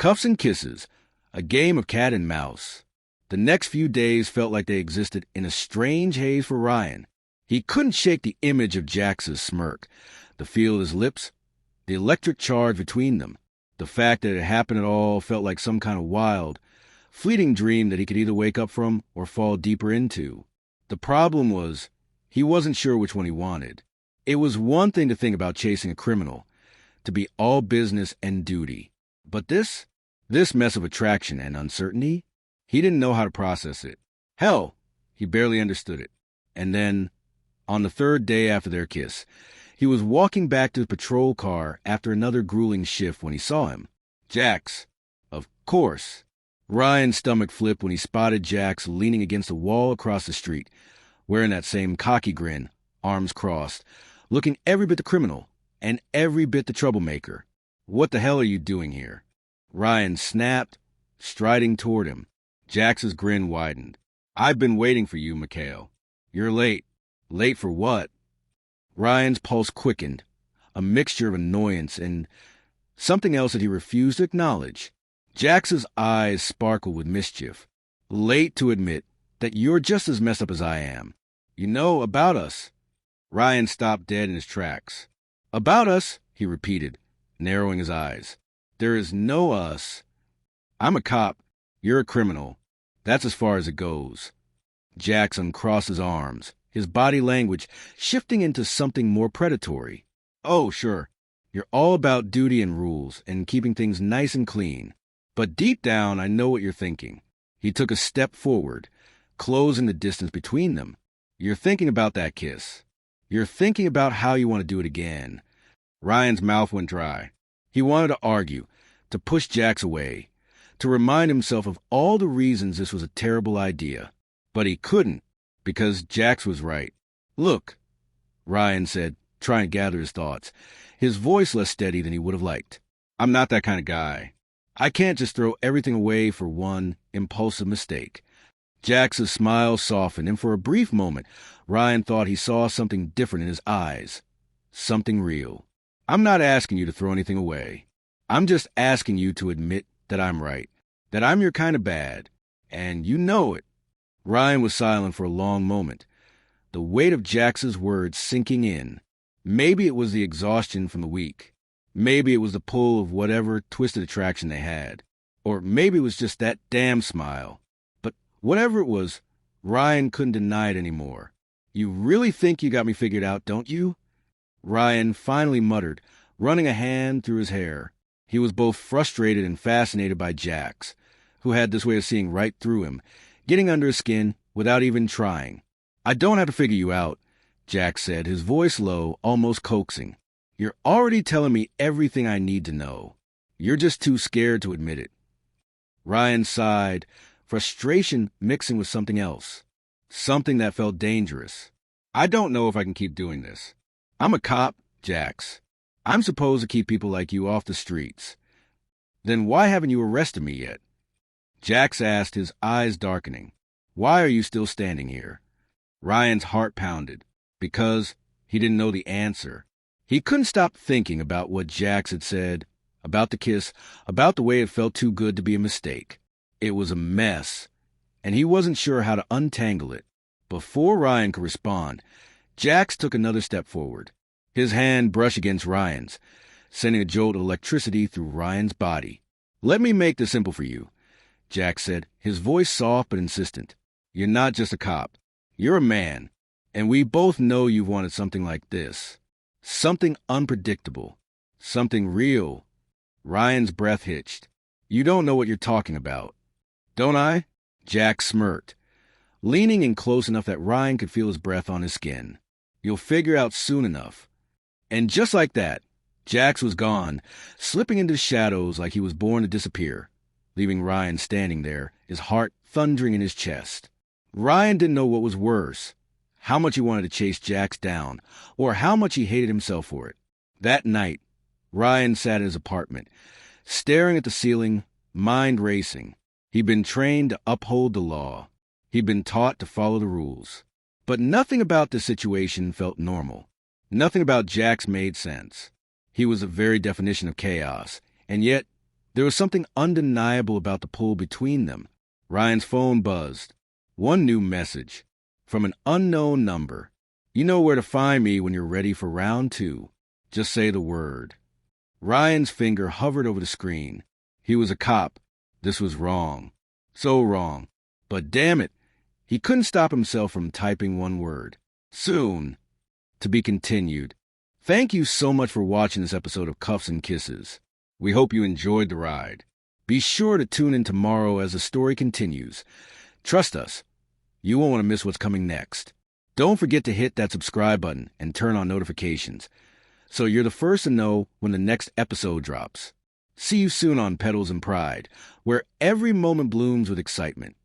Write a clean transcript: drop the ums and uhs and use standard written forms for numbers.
Cuffs and kisses, a game of cat and mouse. The next few days felt like they existed in a strange haze for Ryan. He couldn't shake the image of Jax's smirk, the feel of his lips, the electric charge between them. The fact that it happened at all felt like some kind of wild, fleeting dream that he could either wake up from or fall deeper into. The problem was, he wasn't sure which one he wanted. It was one thing to think about chasing a criminal, to be all business and duty. But this mess of attraction and uncertainty, he didn't know how to process it. Hell, he barely understood it. And then, on the third day after their kiss, he was walking back to the patrol car after another grueling shift when he saw him. Jax. Of course. Ryan's stomach flipped when he spotted Jax leaning against a wall across the street, wearing that same cocky grin, arms crossed, looking every bit the criminal and every bit the troublemaker. What the hell are you doing here? Ryan snapped, striding toward him. Jax's grin widened. I've been waiting for you, McHale. You're late. Late for what? Ryan's pulse quickened, a mixture of annoyance and something else that he refused to acknowledge. Jax's eyes sparkled with mischief. Late to admit that you're just as messed up as I am. You know about us. Ryan stopped dead in his tracks. About us, he repeated, narrowing his eyes. There is no us. I'm a cop. You're a criminal. That's as far as it goes. Jax uncrossed his arms, his body language shifting into something more predatory. Oh, sure. You're all about duty and rules and keeping things nice and clean. But deep down, I know what you're thinking. He took a step forward, closing the distance between them. You're thinking about that kiss. You're thinking about how you want to do it again. Ryan's mouth went dry. He wanted to argue, to push Jax away, to remind himself of all the reasons this was a terrible idea. But he couldn't, because Jax was right. Look, Ryan said, trying to gather his thoughts, his voice less steady than he would have liked. I'm not that kind of guy. I can't just throw everything away for one impulsive mistake. Jax's smile softened, and for a brief moment, Ryan thought he saw something different in his eyes. Something real. I'm not asking you to throw anything away. I'm just asking you to admit that I'm right, that I'm your kind of bad, and you know it. Ryan was silent for a long moment, the weight of Jax's words sinking in. Maybe it was the exhaustion from the week. Maybe it was the pull of whatever twisted attraction they had. Or maybe it was just that damn smile. But whatever it was, Ryan couldn't deny it anymore. You really think you got me figured out, don't you? Ryan finally muttered, running a hand through his hair. He was both frustrated and fascinated by Jax, who had this way of seeing right through him, getting under his skin without even trying. I don't have to figure you out, Jax said, his voice low, almost coaxing. You're already telling me everything I need to know. You're just too scared to admit it. Ryan sighed, frustration mixing with something else, something that felt dangerous. I don't know if I can keep doing this. I'm a cop, Jax. I'm supposed to keep people like you off the streets. Then why haven't you arrested me yet? Jax asked, his eyes darkening. Why are you still standing here? Ryan's heart pounded, because he didn't know the answer. He couldn't stop thinking about what Jax had said, about the kiss, about the way it felt too good to be a mistake. It was a mess, and he wasn't sure how to untangle it. Before Ryan could respond, Jax took another step forward. His hand brushed against Ryan's, sending a jolt of electricity through Ryan's body. Let me make this simple for you, Jax said, his voice soft but insistent. You're not just a cop. You're a man, and we both know you've wanted something like this. Something unpredictable. Something real. Ryan's breath hitched. You don't know what you're talking about. Don't I? Jax smirked, leaning in close enough that Ryan could feel his breath on his skin. You'll figure out soon enough. And just like that, Jax was gone, slipping into the shadows like he was born to disappear, leaving Ryan standing there, his heart thundering in his chest. Ryan didn't know what was worse, how much he wanted to chase Jax down, or how much he hated himself for it. That night, Ryan sat in his apartment, staring at the ceiling, mind racing. He'd been trained to uphold the law. He'd been taught to follow the rules. But nothing about this situation felt normal. Nothing about Jax made sense. He was the very definition of chaos, and yet There was something undeniable about the pull between them. Ryan's phone buzzed. One new message. From an unknown number. You know where to find me when you're ready for round 2. Just say the word. Ryan's finger hovered over the screen. He was a cop. This was wrong. So wrong. But damn it, he couldn't stop himself from typing one word. Soon. To be continued. Thank you so much for watching this episode of Cuffs and Kisses. We hope you enjoyed the ride. Be sure to tune in tomorrow as the story continues. Trust us, you won't want to miss what's coming next. Don't forget to hit that subscribe button and turn on notifications so you're the first to know when the next episode drops. See you soon on Petals and Pride, where every moment blooms with excitement.